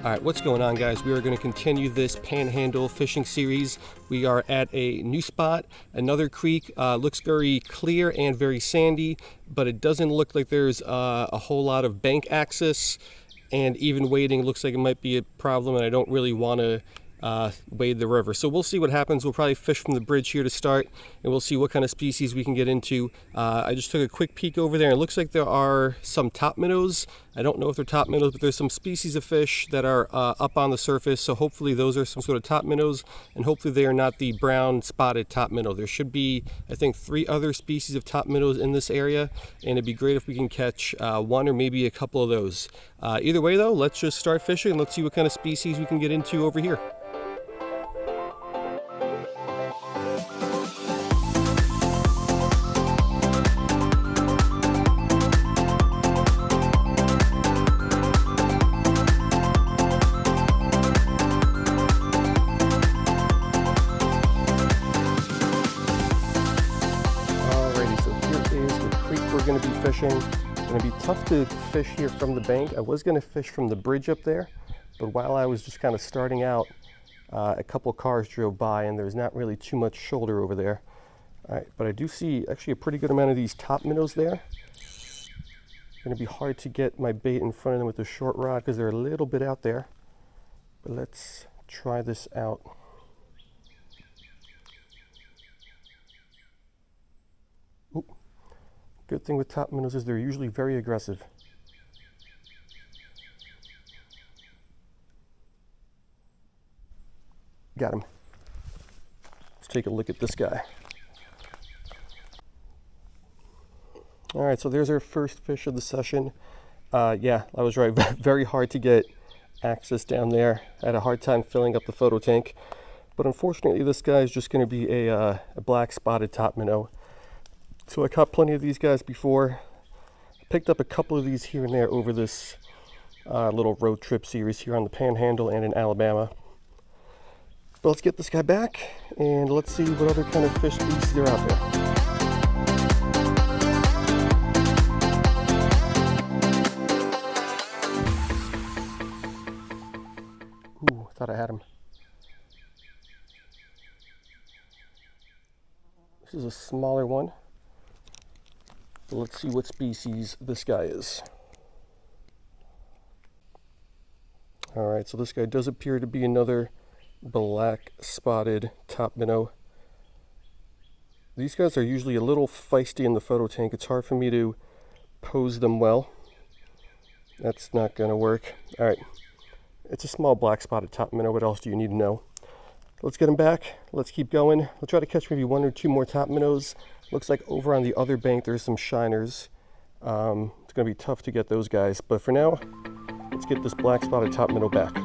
Alright, what's going on, guys? We are going to continue this Panhandle fishing series. We are at a new spot, another creek. Looks very clear and very sandy, but it doesn't look like there's a whole lot of bank access, and even wading looks like it might be a problem, and I don't really want to wade the river. So we'll see what happens. We'll probably fish from the bridge here to start, and we'll see what kind of species we can get into. I just took a quick peek over there, and it looks like there are some topminnows. I don't know if they're topminnows, but there's some species of fish that are up on the surface, so hopefully those are some sort of topminnows, and hopefully they are not the brown spotted topminnow. There should be, I think, 3 other species of topminnows in this area, and it'd be great if we can catch one or maybe a couple of those. Either way though, let's just start fishing and let's see what kind of species we can get into over here. Going to be fishing. It's going to be tough to fish here from the bank. I was going to fish from the bridge up there, but while I was just kind of starting out, a couple cars drove by and there's not really too much shoulder over there. All right, but I do see actually a pretty good amount of these topminnows there. It's going to be hard to get my bait in front of them with the short rod because they're a little bit out there, but let's try this out. Ooh. Good thing with topminnows is they're usually very aggressive. Got him. Let's take a look at this guy. All right, so there's our first fish of the session. Yeah, I was right. Very hard to get access down there. I had a hard time filling up the photo tank. But unfortunately, this guy is just going to be a black spotted topminnow. So I caught plenty of these guys before. Picked up a couple of these here and there over this little road trip series here on the Panhandle and in Alabama. But let's get this guy back and let's see what other kind of fish species are out there. Ooh, I thought I had him. This is a smaller one. Let's see what species this guy is. All right, so this guy does appear to be another black spotted topminnow. These guys are usually a little feisty in the photo tank. It's hard for me to pose them well. That's not going to work. All right, it's a small black spotted topminnow. What else do you need to know? Let's get him back. Let's keep going. We'll try to catch maybe 1 or 2 more topminnows. Looks like over on the other bank there's some shiners. It's going to be tough to get those guys, but for now, let's get this black spotted topminnow back.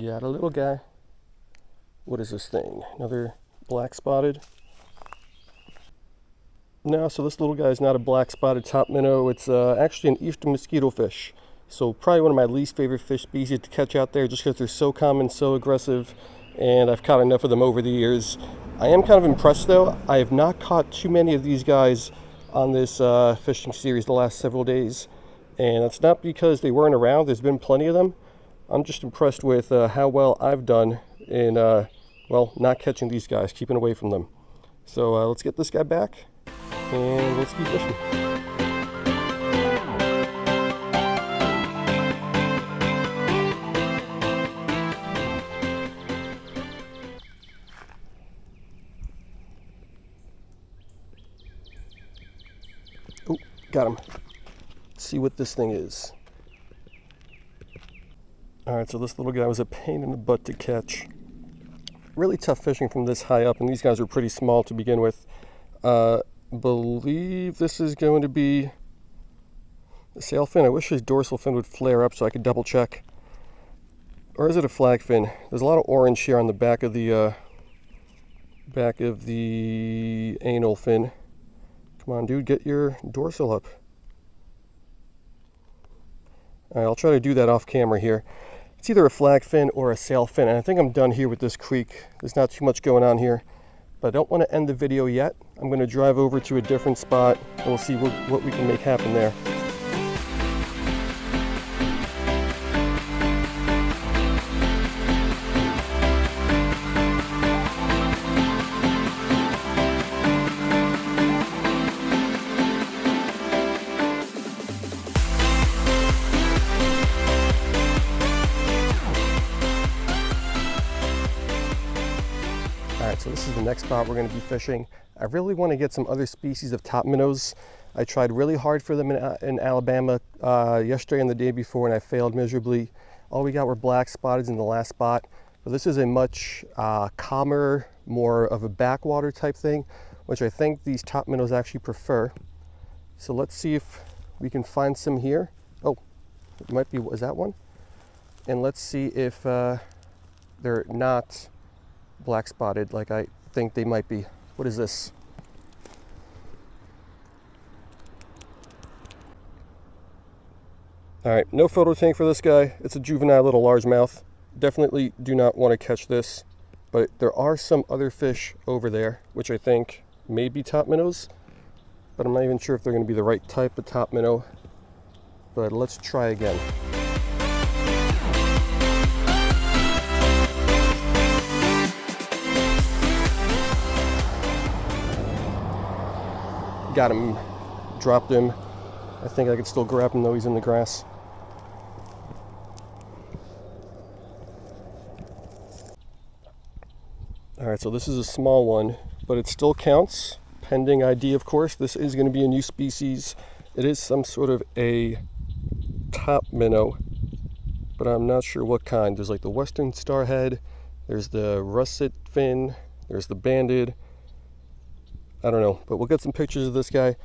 Got a little guy. What is this thing? Another black spotted? No, so this little guy is not a black spotted topminnow. It's actually an eastern mosquito fish. So probably one of my least favorite fish species to catch out there just because they're so common, so aggressive, and I've caught enough of them over the years. I am kind of impressed though. I have not caught too many of these guys on this fishing series the last several days. And that's not because they weren't around. There's been plenty of them. I'm just impressed with how well I've done in, well, not catching these guys, keeping away from them. So let's get this guy back, and let's keep fishing. Oh, got him. Let's see what this thing is. All right, so this little guy was a pain in the butt to catch. Really tough fishing from this high up, and these guys are pretty small to begin with. Believe this is going to be a sail fin. I wish his dorsal fin would flare up so I could double check. Or is it a flag fin? There's a lot of orange here on the back of the anal fin. Come on, dude, get your dorsal up. All right, I'll try to do that off camera here. It's either a flag fin or a sail fin, and I think I'm done here with this creek. There's not too much going on here, but I don't want to end the video yet. I'm going to drive over to a different spot, and we'll see what we can make happen there. Alright, so this is the next spot we're going to be fishing. I really want to get some other species of topminnows. I tried really hard for them in Alabama yesterday and the day before, and I failed miserably. All we got were black spotteds in the last spot. But this is a much calmer, more of a backwater type thing, which I think these topminnows actually prefer. So let's see if we can find some here. Oh, it might be, is that one? And let's see if they're not black spotted like I think they might be. What is this? All right, no photo tank for this guy. It's a juvenile little largemouth. Definitely do not want to catch this, but there are some other fish over there, which I think may be topminnows, but I'm not even sure if they're going to be the right type of topminnow. But let's try again. Got him, dropped him. I think I could still grab him though he's in the grass. All right, so this is a small one, but it still counts, pending ID, of course. This is going to be a new species. It is some sort of a topminnow, but I'm not sure what kind. There's like the western starhead, there's the russetfin, there's the banded. I don't know, but we'll get some pictures of this guy.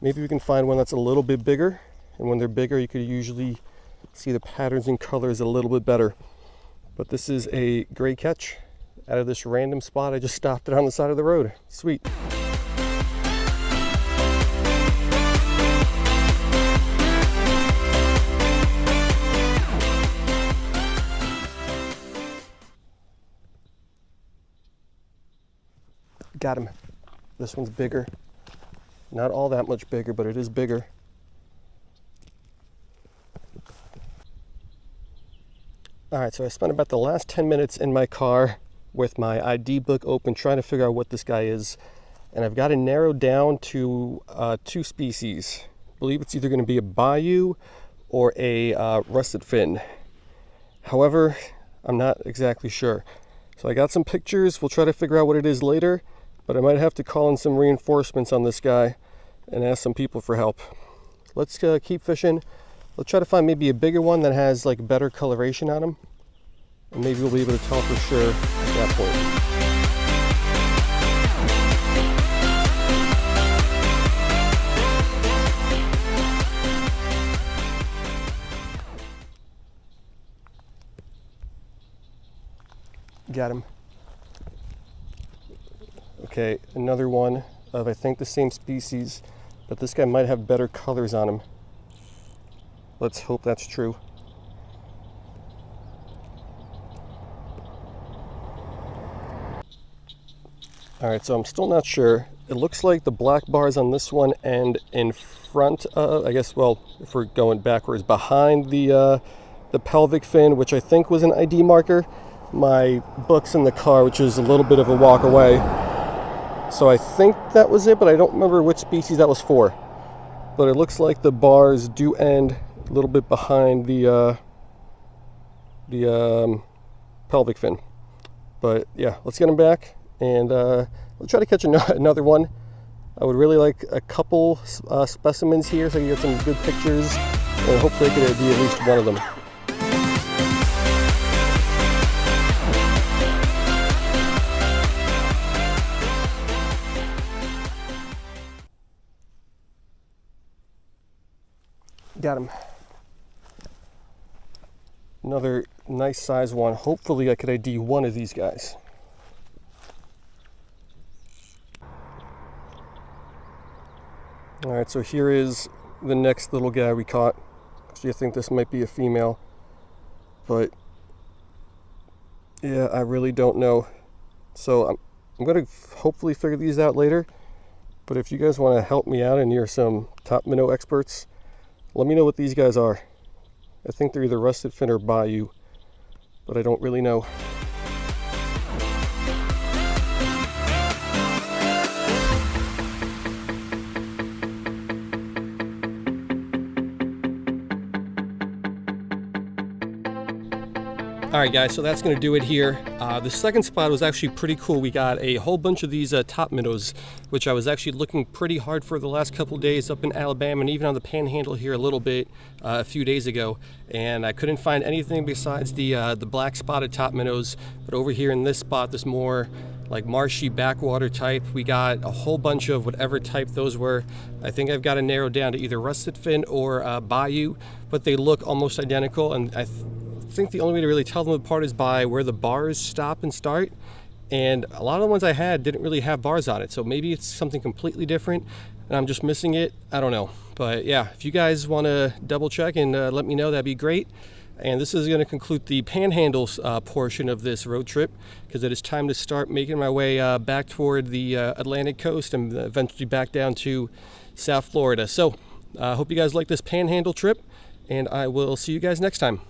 Maybe we can find one that's a little bit bigger, and when they're bigger you could usually see the patterns and colors a little bit better. But this is a great catch out of this random spot. I just stopped it on the side of the road. Sweet. Got him. This one's bigger. Not all that much bigger, but it is bigger. All right, so I spent about the last 10 minutes in my car with my ID book open trying to figure out what this guy is. And I've got it narrowed down to two species. I believe it's either going to be a bayou or a russetfin. However, I'm not exactly sure. So I got some pictures. We'll try to figure out what it is later. But I might have to call in some reinforcements on this guy and ask some people for help. Let's keep fishing. Let's try to find maybe a bigger one that has like better coloration on him. And maybe we'll be able to tell for sure at that point. Got him. Okay, another one of I think the same species, but this guy might have better colors on him. Let's hope that's true. All right, so I'm still not sure. It looks like the black bars on this one and in front of, I guess, well, if we're going backwards, behind the pelvic fin, which I think was an ID marker. My book's in the car, which is a little bit of a walk away. So I think that was it, but I don't remember which species that was for. But it looks like the bars do end a little bit behind the pelvic fin. But yeah, let's get them back, and we'll try to catch another one. I would really like a couple specimens here so I can get some good pictures, and hopefully I could ID at least one of them. Got him. Another nice size one. Hopefully I could ID one of these guys. All right, so here is the next little guy we caught. Actually, I think this might be a female, but yeah, I really don't know. So I'm going to hopefully figure these out later. But if you guys want to help me out and you're some top minnow experts, let me know what these guys are. I think they're either russetfin or bayou, but I don't really know. All right, guys, so that's going to do it here. The second spot was actually pretty cool. We got a whole bunch of these top minnows, which I was actually looking pretty hard for the last couple days up in Alabama and even on the Panhandle here a little bit a few days ago. And I couldn't find anything besides the black spotted top minnows. But over here in this spot, this more like marshy backwater type, we got a whole bunch of whatever type those were. I think I've got to narrow down to either russetfin or bayou, but they look almost identical. And I think the only way to really tell them apart is by where the bars stop and start, and a lot of the ones I had didn't really have bars on it, so maybe it's something completely different and I'm just missing it. I don't know, but yeah, if you guys want to double check and let me know, that'd be great. And this is going to conclude the Panhandle portion of this road trip, because it is time to start making my way back toward the Atlantic coast and eventually back down to South Florida. So I hope you guys like this Panhandle trip, and I will see you guys next time.